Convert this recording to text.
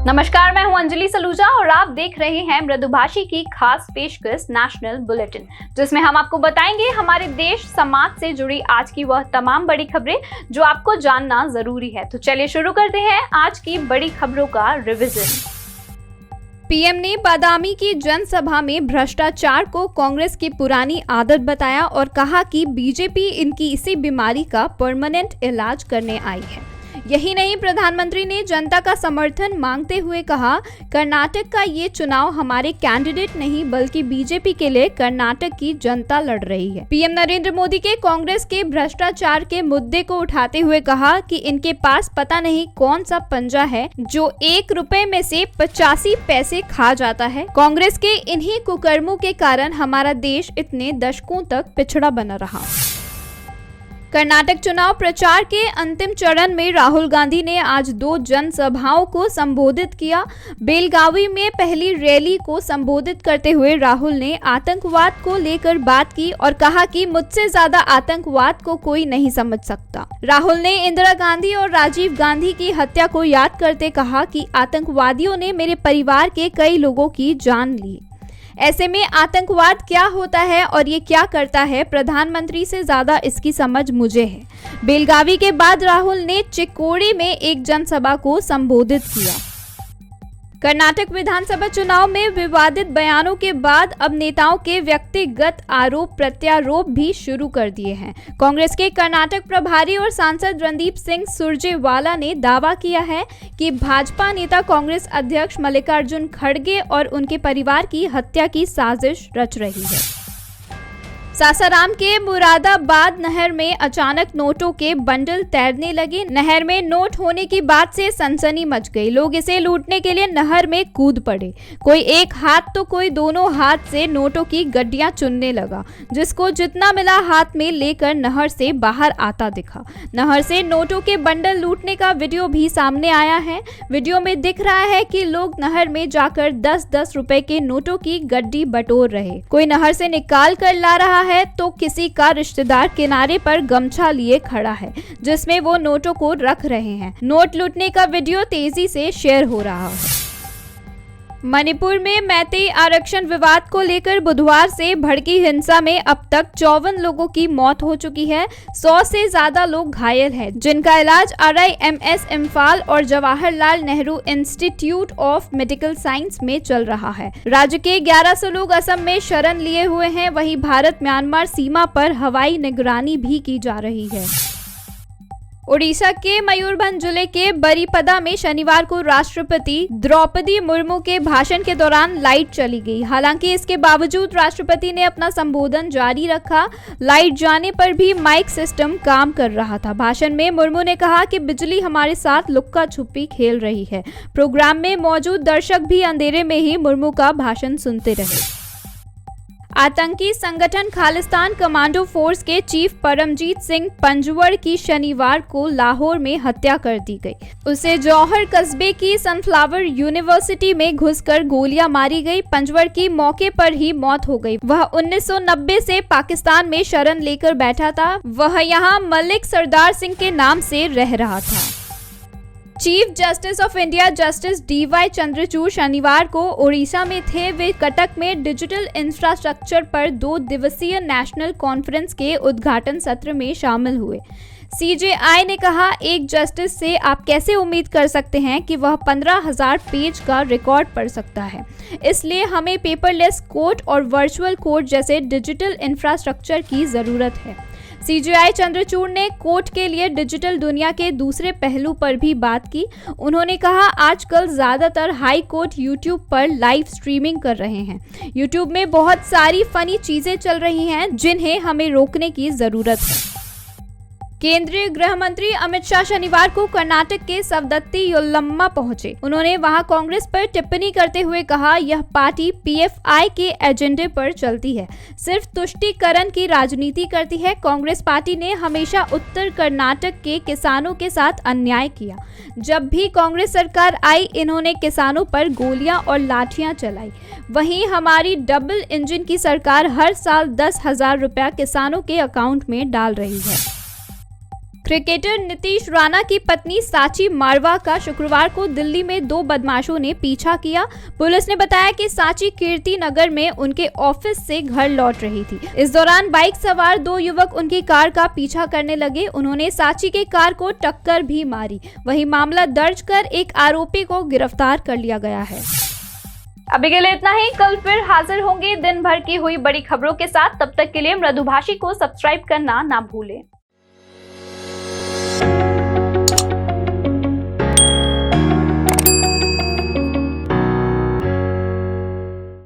नमस्कार, मैं हूं अंजलि सलूजा और आप देख रहे हैं मृदुभाषी की खास पेशकश नेशनल बुलेटिन, जिसमें हम आपको बताएंगे हमारे देश समाज से जुड़ी आज की वह तमाम बड़ी खबरें जो आपको जानना जरूरी है। तो चलिए शुरू करते हैं आज की बड़ी खबरों का रिवीजन। पीएम ने बादामी की जनसभा में भ्रष्टाचार को कांग्रेस की पुरानी आदत बताया और कहा कि बीजेपी इनकी इसी बीमारी का परमानेंट इलाज करने आई है। यही नहीं, प्रधानमंत्री ने जनता का समर्थन मांगते हुए कहा, कर्नाटक का ये चुनाव हमारे कैंडिडेट नहीं बल्कि बीजेपी के लिए कर्नाटक की जनता लड़ रही है। पीएम नरेंद्र मोदी के कांग्रेस के भ्रष्टाचार के मुद्दे को उठाते हुए कहा कि इनके पास पता नहीं कौन सा पंजा है जो 1 रुपए में से 85 पैसे खा जाता है। कांग्रेस के इन्हीं कुकर्मों के कारण हमारा देश इतने दशकों तक पिछड़ा बना रहा। कर्नाटक चुनाव प्रचार के अंतिम चरण में राहुल गांधी ने आज 2 जनसभाओं को संबोधित किया। बेलगावी में पहली रैली को संबोधित करते हुए राहुल ने आतंकवाद को लेकर बात की और कहा कि मुझसे ज्यादा आतंकवाद को कोई नहीं समझ सकता। राहुल ने इंदिरा गांधी और राजीव गांधी की हत्या को याद करते कहा कि आतंकवादियों ने मेरे परिवार के कई लोगों की जान ली। ऐसे में आतंकवाद क्या होता है और ये क्या करता है, प्रधानमंत्री से ज्यादा इसकी समझ मुझे है। बेलगावी के बाद राहुल ने चिक्कोड़ी में एक जनसभा को संबोधित किया। कर्नाटक विधानसभा चुनाव में विवादित बयानों के बाद अब नेताओं के व्यक्तिगत आरोप प्रत्यारोप भी शुरू कर दिए हैं। कांग्रेस के कर्नाटक प्रभारी और सांसद रणदीप सिंह सुरजेवाला ने दावा किया है कि भाजपा नेता कांग्रेस अध्यक्ष मल्लिकार्जुन खड़गे और उनके परिवार की हत्या की साजिश रच रही है। सासाराम के मुरादाबाद नहर में अचानक नोटों के बंडल तैरने लगे। नहर में नोट होने की बात से सनसनी मच गई। लोग इसे लूटने के लिए नहर में कूद पड़े। कोई एक हाथ तो कोई दोनों हाथ से नोटों की गड्डियां चुनने लगा। जिसको जितना मिला हाथ में लेकर नहर से बाहर आता दिखा। नहर से नोटों के बंडल लूटने का वीडियो भी सामने आया है। वीडियो में दिख रहा है कि लोग नहर में जाकर 10-10 रुपए के नोटों की गड्डी बटोर रहे। कोई नहर से निकाल कर ला रहा है तो किसी का रिश्तेदार किनारे पर गमछा लिए खड़ा है जिसमें वो नोटों को रख रहे हैं। नोट लूटने का वीडियो तेजी से शेयर हो रहा है। मणिपुर में मैतेई आरक्षण विवाद को लेकर बुधवार से भड़की हिंसा में अब तक 54 लोगों की मौत हो चुकी है। 100 से ज्यादा लोग घायल हैं, जिनका इलाज RIMS इम्फाल और Jawaharlal Nehru institute of medical science में चल रहा है। राज्य के 1100 लोग असम में शरण लिए हुए हैं। वहीं भारत म्यांमार सीमा पर हवाई निगरानी भी की जा रही है। ओडिशा के मयूरभंज जिले के बरीपदा में शनिवार को राष्ट्रपति द्रौपदी मुर्मू के भाषण के दौरान लाइट चली गई। हालांकि इसके बावजूद राष्ट्रपति ने अपना संबोधन जारी रखा। लाइट जाने पर भी माइक सिस्टम काम कर रहा था। भाषण में मुर्मू ने कहा कि बिजली हमारे साथ लुक्का छुपी खेल रही है। प्रोग्राम में मौजूद दर्शक भी अंधेरे में ही मुर्मू का भाषण सुनते रहे। आतंकी संगठन खालिस्तान कमांडो फोर्स के चीफ परमजीत सिंह पंजवड़ की शनिवार को लाहौर में हत्या कर दी गई। उसे जौहर कस्बे की सनफ्लावर यूनिवर्सिटी में घुसकर गोलियां मारी गई। पंजवड़ की मौके पर ही मौत हो गई। वह 1990 से पाकिस्तान में शरण लेकर बैठा था। वह यहां मलिक सरदार सिंह के नाम से रह रहा था। Chief justice of India justice DY Chandrachud शनिवार को ओडिशा में थे। वे कटक में डिजिटल इंफ्रास्ट्रक्चर पर 2 दिवसीय नेशनल कॉन्फ्रेंस के उद्घाटन सत्र में शामिल हुए। CJI ने कहा, एक जस्टिस से आप कैसे उम्मीद कर सकते हैं कि वह 15,000 पेज का रिकॉर्ड पढ़ सकता है। इसलिए हमें पेपरलेस कोर्ट और वर्चुअल कोर्ट जैसे डिजिटल इंफ्रास्ट्रक्चर की जरूरत है। CJI चंद्रचूड़ ने कोर्ट के लिए डिजिटल दुनिया के दूसरे पहलू पर भी बात की। उन्होंने कहा, आजकल ज्यादातर हाई कोर्ट YouTube पर लाइव स्ट्रीमिंग कर रहे हैं। YouTube में बहुत सारी फनी चीजें चल रही हैं जिन्हें हमें रोकने की जरूरत है। केंद्रीय गृह मंत्री अमित शाह शनिवार को कर्नाटक के सवदत्ती यल्लम्मा पहुंचे। उन्होंने वहां कांग्रेस पर टिप्पणी करते हुए कहा, यह पार्टी PFI के एजेंडे पर चलती है, सिर्फ तुष्टीकरण की राजनीति करती है। कांग्रेस पार्टी ने हमेशा उत्तर कर्नाटक के किसानों के साथ अन्याय किया। जब भी कांग्रेस सरकार आई, इन्होंने किसानों पर गोलियां और लाठियां चलाई। वहीं हमारी डबल इंजन की सरकार हर साल 10,000 रुपया किसानों के अकाउंट में डाल रही है। क्रिकेटर नीतीश राणा की पत्नी सांची मारवा का शुक्रवार को दिल्ली में 2 बदमाशों ने पीछा किया। पुलिस ने बताया कि सांची कीर्ति नगर में उनके ऑफिस से घर लौट रही थी। इस दौरान बाइक सवार 2 युवक उनकी कार का पीछा करने लगे। उन्होंने सांची के कार को टक्कर भी मारी। वहीं मामला दर्ज कर एक आरोपी को गिरफ्तार कर लिया गया है। अभी के लिए इतना ही। कल फिर हाजिर होंगे दिन भर की हुई बड़ी खबरों के साथ। तब तक के लिए मृदुभाषी को सब्सक्राइब करना ना भूलें।